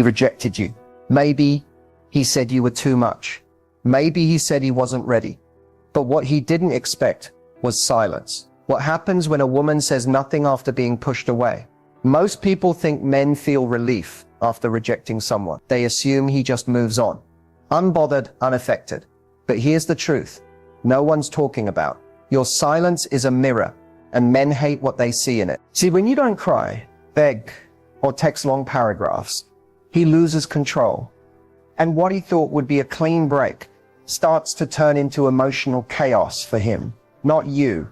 He rejected you. Maybe he said you were too much. Maybe he said he wasn't ready. But what he didn't expect was silence. What happens when a woman says nothing after being pushed away? Most people think men feel relief after rejecting someone. They assume he just moves on. Unbothered, unaffected. But here's the truth. No one's talking about. Your silence is a mirror, and men hate what they see in it. See, when you don't cry, beg, or text long paragraphs, he loses control. And what he thought would be a clean break starts to turn into emotional chaos for him, not you.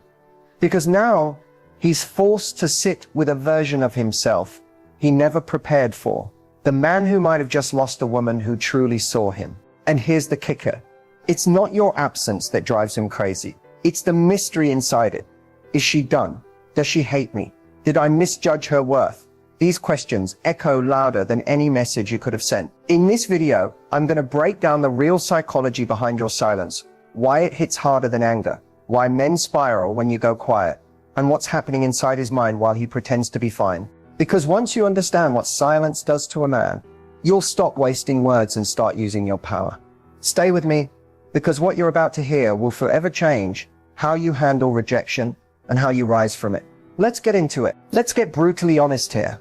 Because now he's forced to sit with a version of himself he never prepared for. The man who might have just lost a woman who truly saw him. And here's the kicker. It's not your absence that drives him crazy. It's the mystery inside it. Is she done? Does she hate me? Did I misjudge her worth? These questions echo louder than any message you could have sent. In this video, I'm going to break down the real psychology behind your silence, why it hits harder than anger, why men spiral when you go quiet, and what's happening inside his mind while he pretends to be fine. Because once you understand what silence does to a man, you'll stop wasting words and start using your power. Stay with me, because what you're about to hear will forever change how you handle rejection and how you rise from it. Let's get into it. Let's get brutally honest here.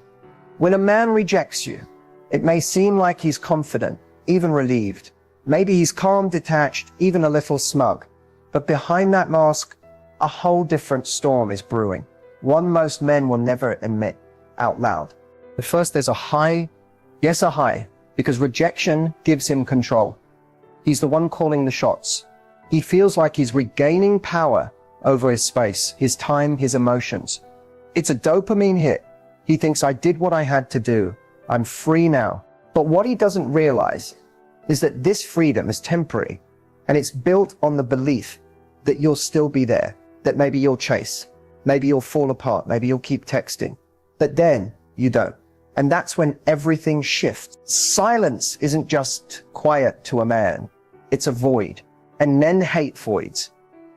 When a man rejects you, it may seem like he's confident, even relieved. Maybe he's calm, detached, even a little smug. But behind that mask, a whole different storm is brewing. One most men will never admit out loud. But first there's a high, yes, a high, because rejection gives him control. He's the one calling the shots. He feels like he's regaining power over his space, his time, his emotions. It's a dopamine hit. He thinks, I did what I had to do. I'm free now. But what he doesn't realize is that this freedom is temporary, and it's built on the belief that you'll still be there, that maybe you'll chase, maybe you'll fall apart, maybe you'll keep texting, but then you don't. And that's when everything shifts. Silence isn't just quiet to a man. It's a void. And men hate voids.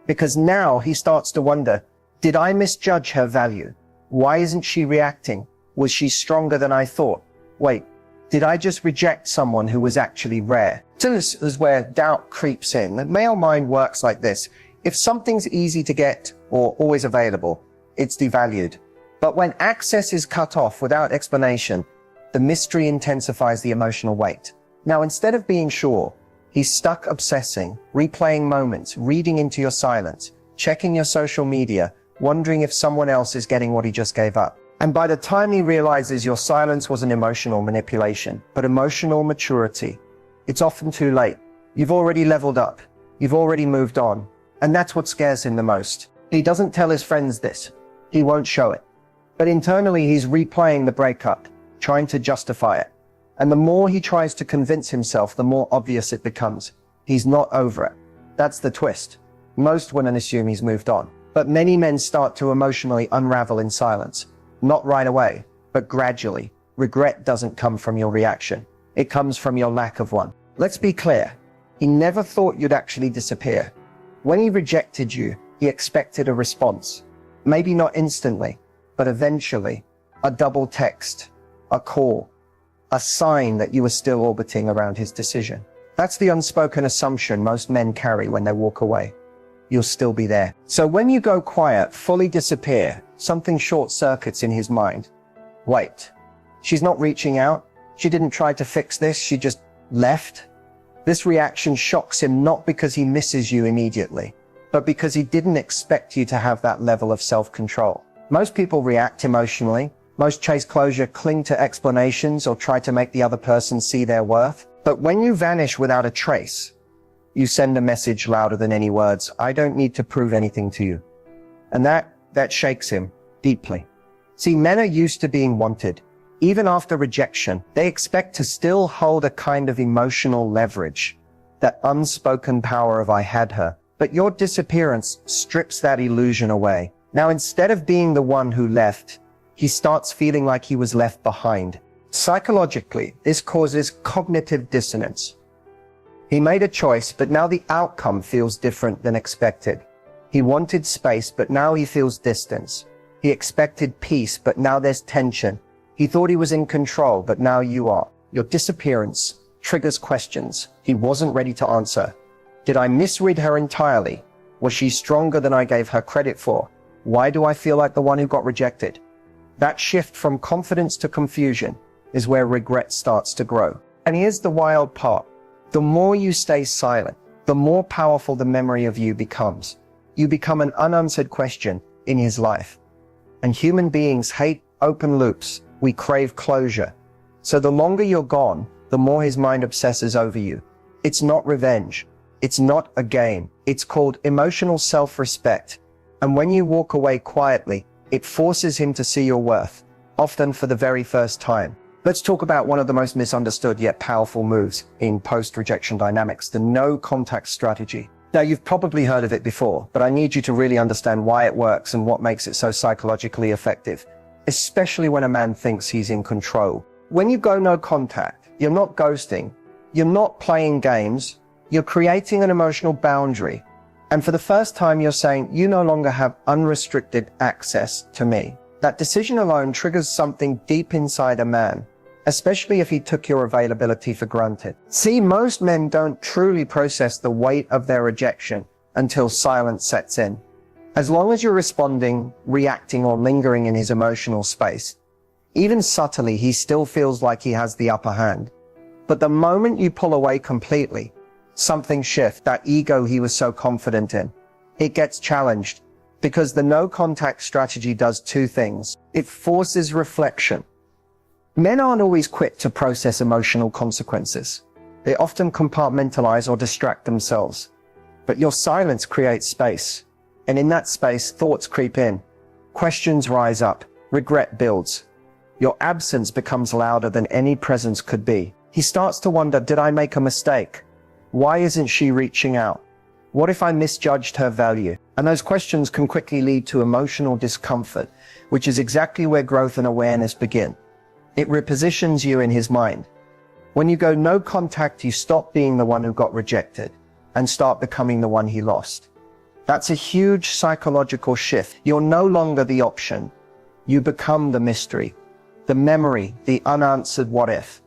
Because now he starts to wonder, did I misjudge her value? Why isn't she reacting? Was she stronger than I thought? Wait, did I just reject someone who was actually rare? So this is where doubt creeps in. The male mind works like this. If something's easy to get or always available, it's devalued. But when access is cut off without explanation, the mystery intensifies the emotional weight. Now, instead of being sure, he's stuck obsessing, replaying moments, reading into your silence, checking your social media, wondering if someone else is getting what he just gave up. And by the time he realizes your silence wasn't emotional manipulation, but emotional maturity, it's often too late. You've already leveled up. You've already moved on. And that's what scares him the most. He doesn't tell his friends this. He won't show it. But internally, he's replaying the breakup, trying to justify it. And the more he tries to convince himself, the more obvious it becomes. He's not over it. That's the twist. Most women assume he's moved on. But many men start to emotionally unravel in silence. Not right away, but gradually. Regret doesn't come from your reaction. It comes from your lack of one. Let's be clear. He never thought you'd actually disappear. When he rejected you, he expected a response. Maybe not instantly, but eventually. A double text, a call, a sign that you were still orbiting around his decision. That's the unspoken assumption most men carry when they walk away. You'll still be there. So when you go quiet, fully disappear, something short circuits in his mind. Wait, she's not reaching out. She didn't try to fix this. She just left. This reaction shocks him not because he misses you immediately, but because he didn't expect you to have that level of self-control. Most people react emotionally. Most chase closure, cling to explanations, or try to make the other person see their worth. But when you vanish without a trace, you send a message louder than any words. I don't need to prove anything to you. And that shakes him deeply. See, men are used to being wanted. Even after rejection, they expect to still hold a kind of emotional leverage, that unspoken power of I had her. But your disappearance strips that illusion away. Now, instead of being the one who left, he starts feeling like he was left behind. Psychologically, this causes cognitive dissonance. He made a choice, but now the outcome feels different than expected. He wanted space, but now he feels distance. He expected peace, but now there's tension. He thought he was in control, but now you are. Your disappearance triggers questions he wasn't ready to answer. Did I misread her entirely? Was she stronger than I gave her credit for? Why do I feel like the one who got rejected? That shift from confidence to confusion is where regret starts to grow. And here's the wild part. The more you stay silent, the more powerful the memory of you becomes. You become an unanswered question in his life. And human beings hate open loops. We crave closure. So the longer you're gone, the more his mind obsesses over you. It's not revenge. It's not a game. It's called emotional self-respect. And when you walk away quietly, it forces him to see your worth, often for the very first time. Let's talk about one of the most misunderstood yet powerful moves in post-rejection dynamics, the no-contact strategy. Now, you've probably heard of it before, but I need you to really understand why it works and what makes it so psychologically effective, especially when a man thinks he's in control. When you go no contact, you're not ghosting, you're not playing games, you're creating an emotional boundary. And for the first time, you're saying, you no longer have unrestricted access to me. That decision alone triggers something deep inside a man, especially if he took your availability for granted. See, most men don't truly process the weight of their rejection until silence sets in. As long as you're responding, reacting, or lingering in his emotional space, even subtly, he still feels like he has the upper hand. But the moment you pull away completely, something shifts. That ego he was so confident in, it gets challenged, because the no contact strategy does two things. It forces reflection. Men aren't always quick to process emotional consequences. They often compartmentalize or distract themselves. But your silence creates space. And in that space, thoughts creep in. Questions rise up. Regret builds. Your absence becomes louder than any presence could be. He starts to wonder, did I make a mistake? Why isn't she reaching out? What if I misjudged her value? And those questions can quickly lead to emotional discomfort, which is exactly where growth and awareness begin. It repositions you in his mind. When you go no contact, you stop being the one who got rejected and start becoming the one he lost. That's a huge psychological shift. You're no longer the option. You become the mystery, the memory, the unanswered what if.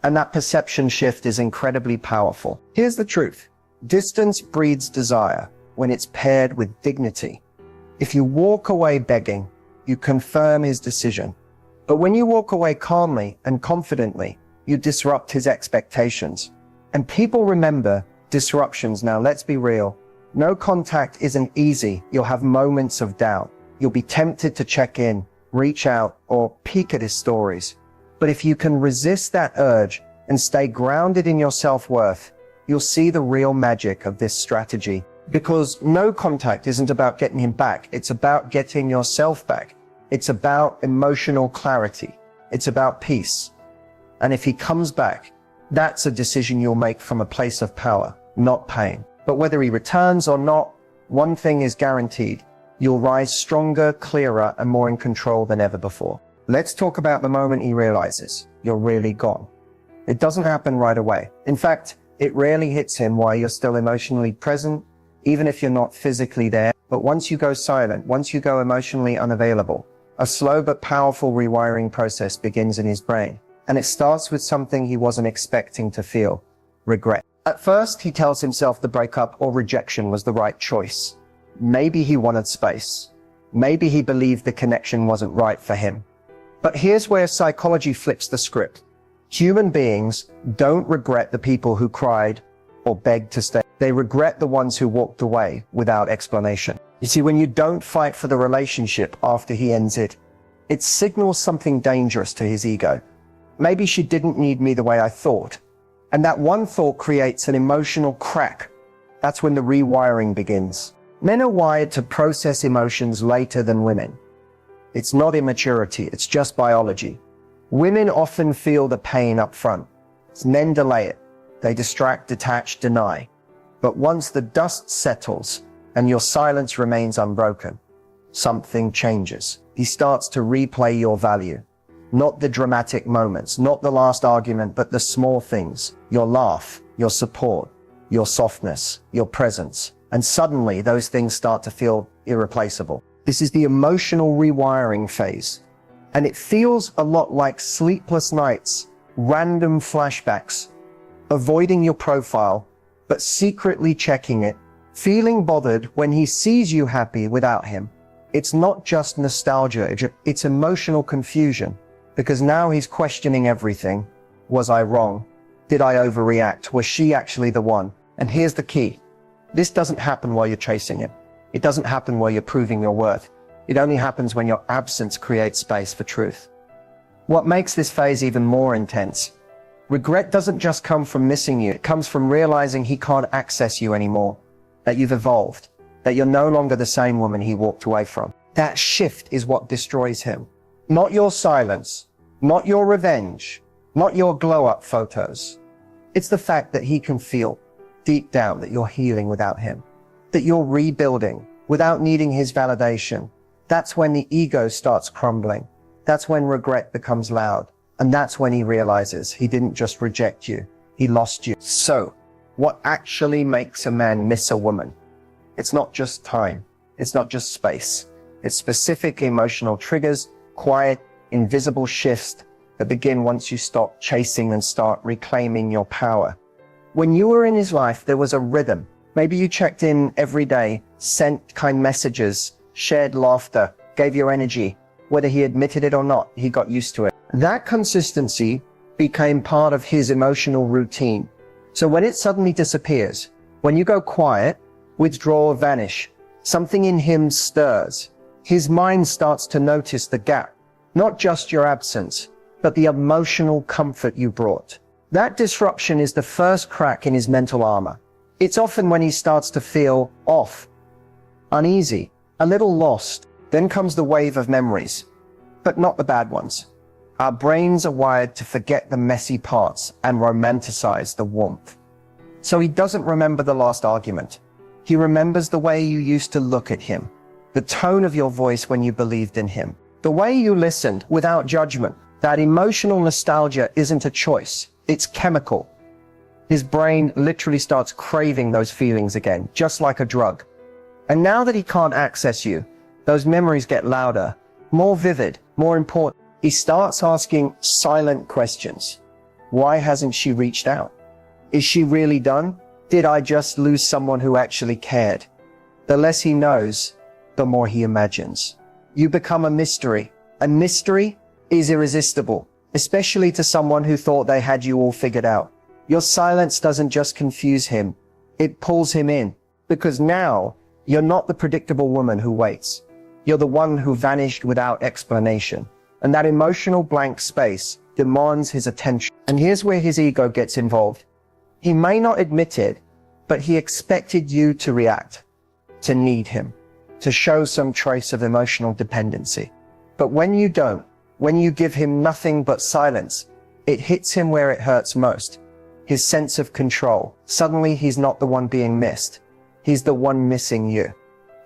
And that perception shift is incredibly powerful. Here's the truth. Distance breeds desire when it's paired with dignity. If you walk away begging, you confirm his decision. But when you walk away calmly and confidently, you disrupt his expectations. And people remember disruptions. Now, let's be real. No contact isn't easy. You'll have moments of doubt. You'll be tempted to check in, reach out, or peek at his stories. But if you can resist that urge and stay grounded in your self-worth, you'll see the real magic of this strategy. Because no contact isn't about getting him back. It's about getting yourself back. It's about emotional clarity. It's about peace. And if he comes back, that's a decision you'll make from a place of power, not pain. But whether he returns or not, one thing is guaranteed. You'll rise stronger, clearer, and more in control than ever before. Let's talk about the moment he realizes you're really gone. It doesn't happen right away. In fact, it rarely hits him while you're still emotionally present, even if you're not physically there. But once you go silent, once you go emotionally unavailable, a slow but powerful rewiring process begins in his brain. And it starts with something he wasn't expecting to feel: regret. At first, he tells himself the breakup or rejection was the right choice. Maybe he wanted space. Maybe he believed the connection wasn't right for him. But here's where psychology flips the script. Human beings don't regret the people who cried or begged to stay. They regret the ones who walked away without explanation. You see, when you don't fight for the relationship after he ends it, it signals something dangerous to his ego. Maybe she didn't need me the way I thought. And that one thought creates an emotional crack. That's when the rewiring begins. Men are wired to process emotions later than women. It's not immaturity, it's just biology. Women often feel the pain up front. Men delay it. They distract, detach, deny. But once the dust settles and your silence remains unbroken, something changes. He starts to replay your value. Not the dramatic moments, not the last argument, but the small things. Your laugh, your support, your softness, your presence. And suddenly those things start to feel irreplaceable. This is the emotional rewiring phase. And it feels a lot like sleepless nights random flashbacks, avoiding your profile, but secretly checking it, feeling bothered when he sees you happy without him. It's not just nostalgia, it's emotional confusion, because now he's questioning everything. Was I wrong? Did I overreact? Was she actually the one? And here's the key. This doesn't happen while you're chasing him. It doesn't happen while you're proving your worth. It only happens when your absence creates space for truth. What makes this phase even more intense? Regret doesn't just come from missing you. It comes from realizing he can't access you anymore, that you've evolved, that you're no longer the same woman he walked away from. That shift is what destroys him. Not your silence, not your revenge, not your glow-up photos. It's the fact that he can feel deep down that you're healing without him, that you're rebuilding without needing his validation. That's when the ego starts crumbling. That's when regret becomes loud. And that's when he realizes he didn't just reject you, he lost you. So, what actually makes a man miss a woman? It's not just time. It's not just space. It's specific emotional triggers, quiet, invisible shifts that begin once you stop chasing and start reclaiming your power. When you were in his life, there was a rhythm. Maybe you checked in every day, sent kind messages, shared laughter, gave your energy. Whether he admitted it or not, he got used to it. That consistency became part of his emotional routine. So when it suddenly disappears, when you go quiet, withdraw or vanish, something in him stirs. His mind starts to notice the gap, not just your absence, but the emotional comfort you brought. That disruption is the first crack in his mental armor. It's often when he starts to feel off, uneasy, a little lost. Then comes the wave of memories, but not the bad ones. Our brains are wired to forget the messy parts and romanticize the warmth. So he doesn't remember the last argument. He remembers the way you used to look at him, the tone of your voice when you believed in him, the way you listened without judgment. That emotional nostalgia isn't a choice, it's chemical. His brain literally starts craving those feelings again, just like a drug. And now that he can't access you, those memories get louder, more vivid, more important. He starts asking silent questions. Why hasn't she reached out? Is she really done? Did I just lose someone who actually cared? The less he knows, the more he imagines. You become a mystery. A mystery is irresistible, especially to someone who thought they had you all figured out. Your silence doesn't just confuse him, it pulls him in, because now you're not the predictable woman who waits. You're the one who vanished without explanation. And that emotional blank space demands his attention. And here's where his ego gets involved. He may not admit it, but he expected you to react, to need him, to show some trace of emotional dependency. But when you don't, when you give him nothing but silence, it hits him where it hurts most. His sense of control. Suddenly he's not the one being missed. He's the one missing you.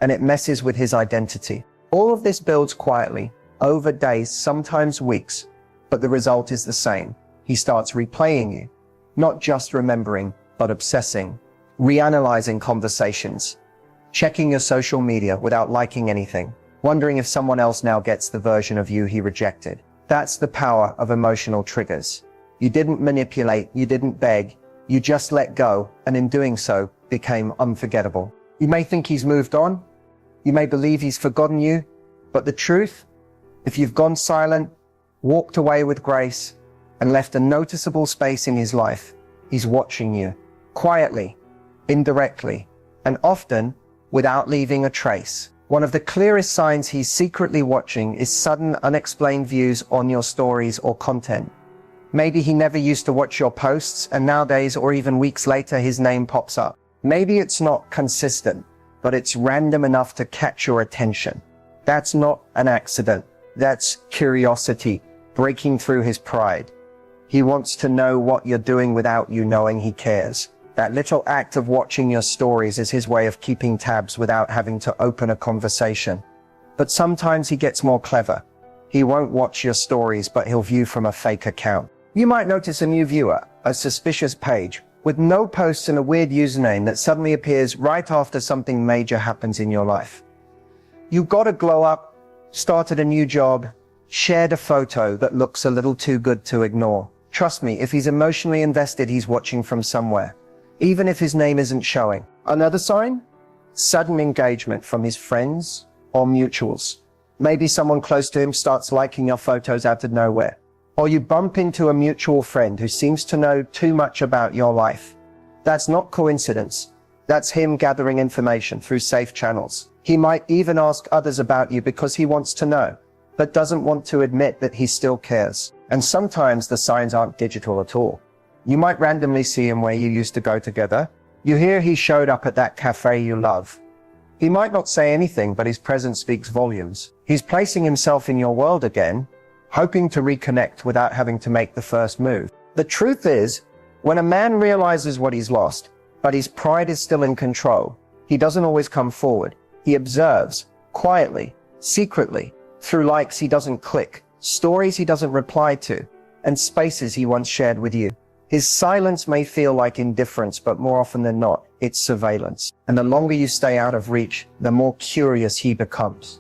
And it messes with his identity. All of this builds quietly, over days, sometimes weeks, but the result is the same. He starts replaying you, not just remembering, but obsessing, reanalyzing conversations, checking your social media without liking anything, wondering if someone else now gets the version of you he rejected. That's the power of emotional triggers. You didn't manipulate, you didn't beg, you just let go, and in doing so, became unforgettable. You may think he's moved on, you may believe he's forgotten you, but the truth, if you've gone silent, walked away with grace, and left a noticeable space in his life, he's watching you, quietly, indirectly, and often without leaving a trace. One of the clearest signs he's secretly watching is sudden, unexplained views on your stories or content. Maybe he never used to watch your posts, and nowadays, or even weeks later, his name pops up. Maybe it's not consistent, but it's random enough to catch your attention. That's not an accident. That's curiosity breaking through his pride. He wants to know what you're doing without you knowing he cares. That little act of watching your stories is his way of keeping tabs without having to open a conversation. But sometimes he gets more clever. He won't watch your stories, but he'll view from a fake account. You might notice a new viewer, a suspicious page, with no posts and a weird username that suddenly appears right after something major happens in your life. You got a glow up, started a new job, shared a photo that looks a little too good to ignore, Trust me, if he's emotionally invested, he's watching from somewhere, even if his name isn't showing. Another sign? Sudden engagement from his friends or mutuals. Maybe someone close to him starts liking your photos out of nowhere. Or you bump into a mutual friend who seems to know too much about your life. That's not coincidence. That's him gathering information through safe channels. He might even ask others about you because he wants to know, but doesn't want to admit that he still cares. And sometimes the signs aren't digital at all. You might randomly see him where you used to go together. You hear he showed up at that cafe you love. He might not say anything, but his presence speaks volumes. He's placing himself in your world again, hoping to reconnect without having to make the first move. The truth is, when a man realizes what he's lost, but his pride is still in control, he doesn't always come forward. He observes, quietly, secretly, through likes he doesn't click, stories he doesn't reply to, and spaces he once shared with you. His silence may feel like indifference, but more often than not, it's surveillance. And the longer you stay out of reach, the more curious he becomes.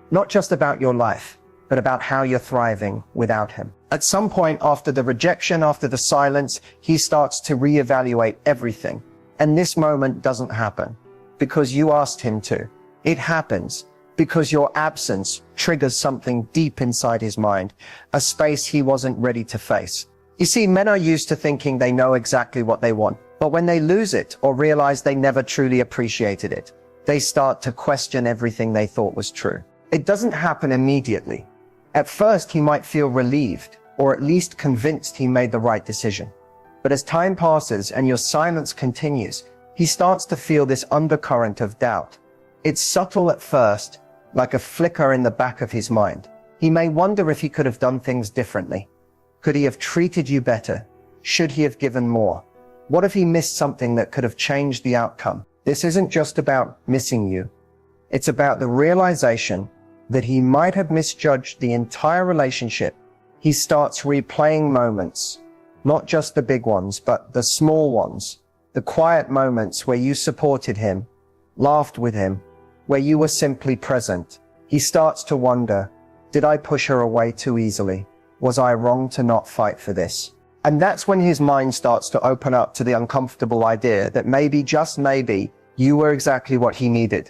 Not just about your life, but about how you're thriving without him. At some point after the rejection, after the silence, he starts to reevaluate everything. And this moment doesn't happen because you asked him to. It happens because your absence triggers something deep inside his mind, a space he wasn't ready to face. You see, men are used to thinking they know exactly what they want, but when they lose it or realize they never truly appreciated it, they start to question everything they thought was true. It doesn't happen immediately. At first, he might feel relieved, or at least convinced he made the right decision. But as time passes and your silence continues, he starts to feel this undercurrent of doubt. It's subtle at first, like a flicker in the back of his mind. He may wonder if he could have done things differently. Could he have treated you better? Should he have given more? What if he missed something that could have changed the outcome? This isn't just about missing you. It's about the realization that he might have misjudged the entire relationship. He starts replaying moments, not just the big ones, but the small ones, the quiet moments where you supported him, laughed with him, where you were simply present. He starts to wonder, did I push her away too easily? Was I wrong to not fight for this? And that's when his mind starts to open up to the uncomfortable idea that maybe, just maybe, you were exactly what he needed.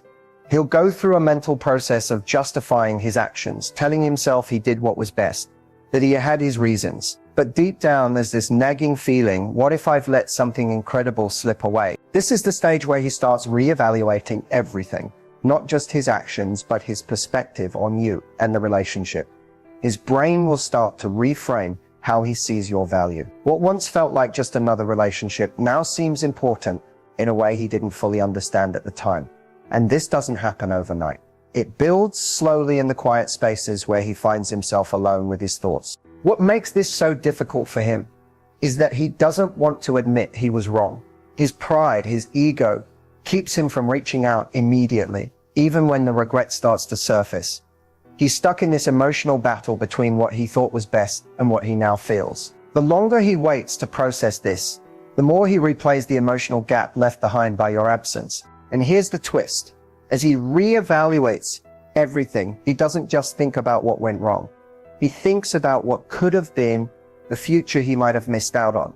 He'll go through a mental process of justifying his actions, telling himself he did what was best, that he had his reasons. But deep down, there's this nagging feeling, what if I've let something incredible slip away? This is the stage where he starts reevaluating everything, not just his actions, but his perspective on you and the relationship. His brain will start to reframe how he sees your value. What once felt like just another relationship now seems important in a way he didn't fully understand at the time. And this doesn't happen overnight. It builds slowly in the quiet spaces where he finds himself alone with his thoughts. What makes this so difficult for him is that he doesn't want to admit he was wrong. His pride, his ego, keeps him from reaching out immediately, even when the regret starts to surface. He's stuck in this emotional battle between what he thought was best and what he now feels. The longer he waits to process this, the more he replays the emotional gap left behind by your absence. And here's the twist. As he reevaluates everything, he doesn't just think about what went wrong. He thinks about what could have been, the future he might have missed out on.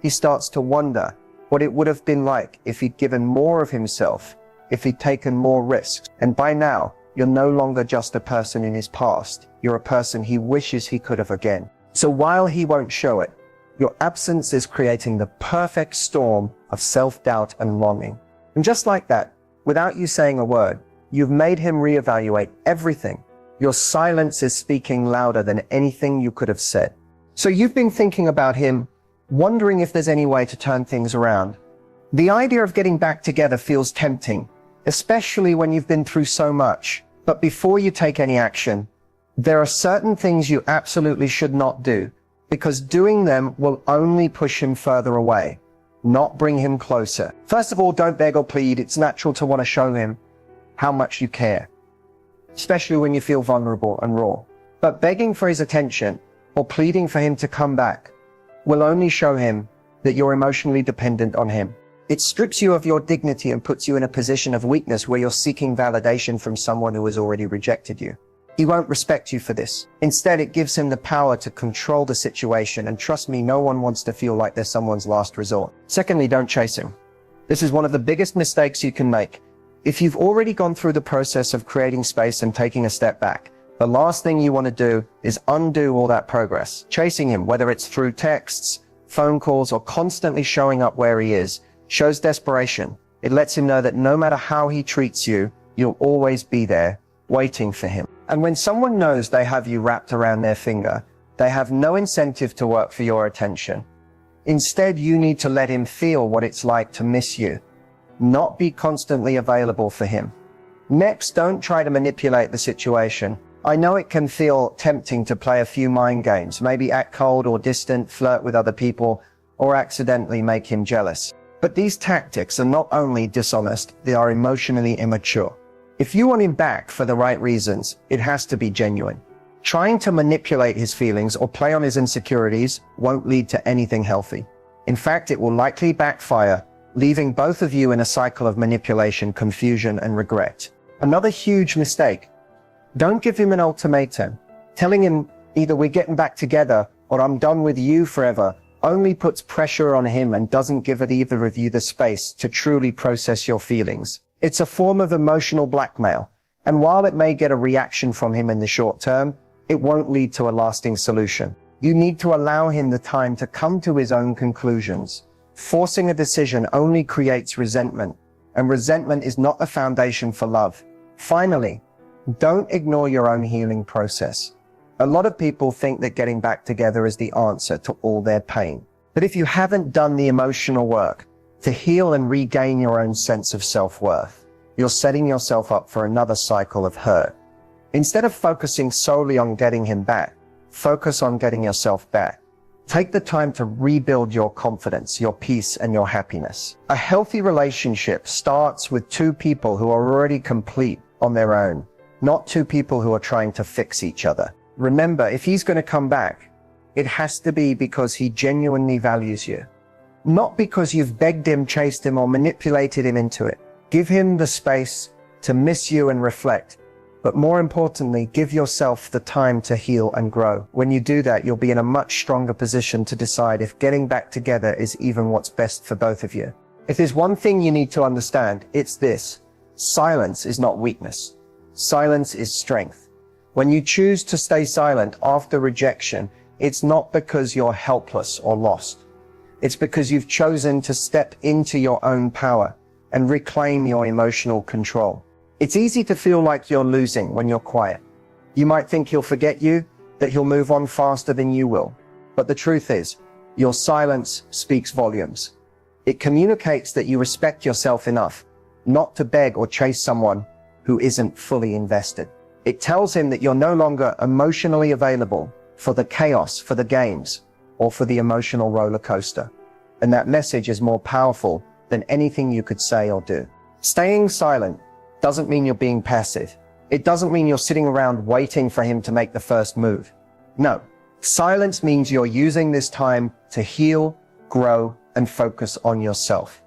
He starts to wonder what it would have been like if he'd given more of himself, if he'd taken more risks. And by now, you're no longer just a person in his past. You're a person he wishes he could have again. So while he won't show it, your absence is creating the perfect storm of self-doubt and longing. And just like that, without you saying a word, you've made him reevaluate everything. Your silence is speaking louder than anything you could have said. So you've been thinking about him, wondering if there's any way to turn things around. The idea of getting back together feels tempting, especially when you've been through so much. But before you take any action, there are certain things you absolutely should not do, because doing them will only push him further away, not bring him closer. First of all, don't beg or plead. It's natural to want to show him how much you care, especially when you feel vulnerable and raw. But begging for his attention or pleading for him to come back will only show him that you're emotionally dependent on him. It strips you of your dignity and puts you in a position of weakness where you're seeking validation from someone who has already rejected you. He won't respect you for this. Instead, it gives him the power to control the situation, and trust me, no one wants to feel like they're someone's last resort. Secondly, don't chase him. This is one of the biggest mistakes you can make. If you've already gone through the process of creating space and taking a step back, the last thing you want to do is undo all that progress. Chasing him, whether it's through texts, phone calls, or constantly showing up where he is, shows desperation. It lets him know that no matter how he treats you, you'll always be there, waiting for him. And when someone knows they have you wrapped around their finger, they have no incentive to work for your attention. Instead, you need to let him feel what it's like to miss you, not be constantly available for him. Next, don't try to manipulate the situation. I know it can feel tempting to play a few mind games, maybe act cold or distant, flirt with other people, or accidentally make him jealous. But these tactics are not only dishonest, they are emotionally immature. If you want him back for the right reasons, it has to be genuine. Trying to manipulate his feelings or play on his insecurities won't lead to anything healthy. In fact, it will likely backfire, leaving both of you in a cycle of manipulation, confusion, and regret. Another huge mistake. Don't give him an ultimatum. Telling him either we're getting back together or I'm done with you forever only puts pressure on him and doesn't give either of you the space to truly process your feelings. It's a form of emotional blackmail, and while it may get a reaction from him in the short term, it won't lead to a lasting solution. You need to allow him the time to come to his own conclusions. Forcing a decision only creates resentment, and resentment is not a foundation for love. Finally, don't ignore your own healing process. A lot of people think that getting back together is the answer to all their pain. But if you haven't done the emotional work to heal and regain your own sense of self-worth, you're setting yourself up for another cycle of hurt. Instead of focusing solely on getting him back, focus on getting yourself back. Take the time to rebuild your confidence, your peace, and your happiness. A healthy relationship starts with two people who are already complete on their own, not two people who are trying to fix each other. Remember, if he's going to come back, it has to be because he genuinely values you, not because you've begged him, chased him, or manipulated him into it. Give him the space to miss you and reflect. But more importantly, give yourself the time to heal and grow. When you do that, you'll be in a much stronger position to decide if getting back together is even what's best for both of you. If there's one thing you need to understand, it's this: silence is not weakness. Silence is strength. When you choose to stay silent after rejection, it's not because you're helpless or lost. It's because you've chosen to step into your own power and reclaim your emotional control. It's easy to feel like you're losing when you're quiet. You might think he'll forget you, that he'll move on faster than you will. But the truth is, your silence speaks volumes. It communicates that you respect yourself enough not to beg or chase someone who isn't fully invested. It tells him that you're no longer emotionally available for the chaos, for the games, or for the emotional roller coaster. And that message is more powerful than anything you could say or do. Staying silent doesn't mean you're being passive. It doesn't mean you're sitting around waiting for him to make the first move. No, silence means you're using this time to heal, grow, and focus on yourself.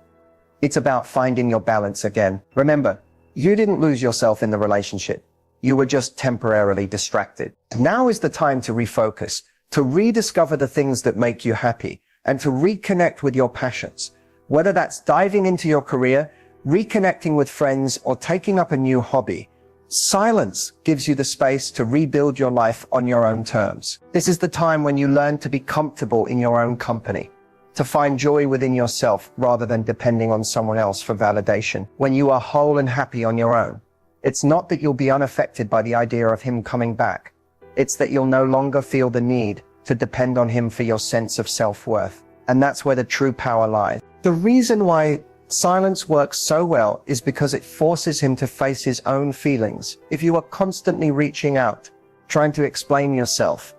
It's about finding your balance again. Remember, you didn't lose yourself in the relationship. You were just temporarily distracted. Now is the time to refocus, to rediscover the things that make you happy, and to reconnect with your passions. Whether that's diving into your career, reconnecting with friends, or taking up a new hobby, silence gives you the space to rebuild your life on your own terms. This is the time when you learn to be comfortable in your own company, to find joy within yourself rather than depending on someone else for validation. When you are whole and happy on your own, it's not that you'll be unaffected by the idea of him coming back. It's that you'll no longer feel the need to depend on him for your sense of self-worth. And that's where the true power lies. The reason why silence works so well is because it forces him to face his own feelings. If you are constantly reaching out, trying to explain yourself,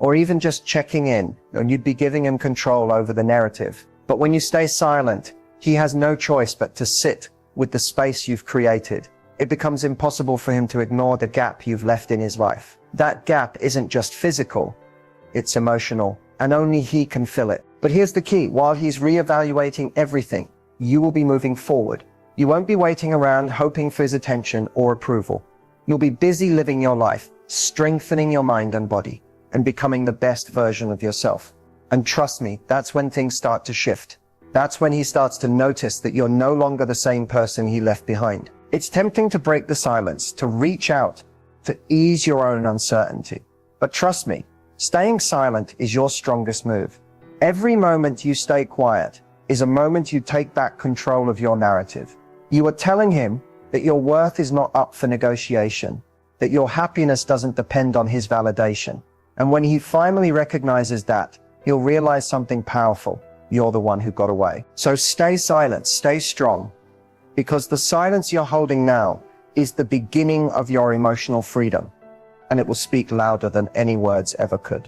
or even just checking in, then you'd be giving him control over the narrative. But when you stay silent, he has no choice but to sit with the space you've created. It becomes impossible for him to ignore the gap you've left in his life. That gap isn't just physical, it's emotional, and only he can fill it. But here's the key: while he's reevaluating everything, you will be moving forward. You won't be waiting around hoping for his attention or approval. You'll be busy living your life, strengthening your mind and body, and becoming the best version of yourself. And trust me, that's when things start to shift. That's when he starts to notice that you're no longer the same person he left behind. It's tempting to break the silence, to reach out, to ease your own uncertainty. But trust me, staying silent is your strongest move. Every moment you stay quiet is a moment you take back control of your narrative. You are telling him that your worth is not up for negotiation, that your happiness doesn't depend on his validation. And when he finally recognizes that, he'll realize something powerful. You're the one who got away. So stay silent, stay strong, because the silence you're holding now is the beginning of your emotional freedom, and it will speak louder than any words ever could.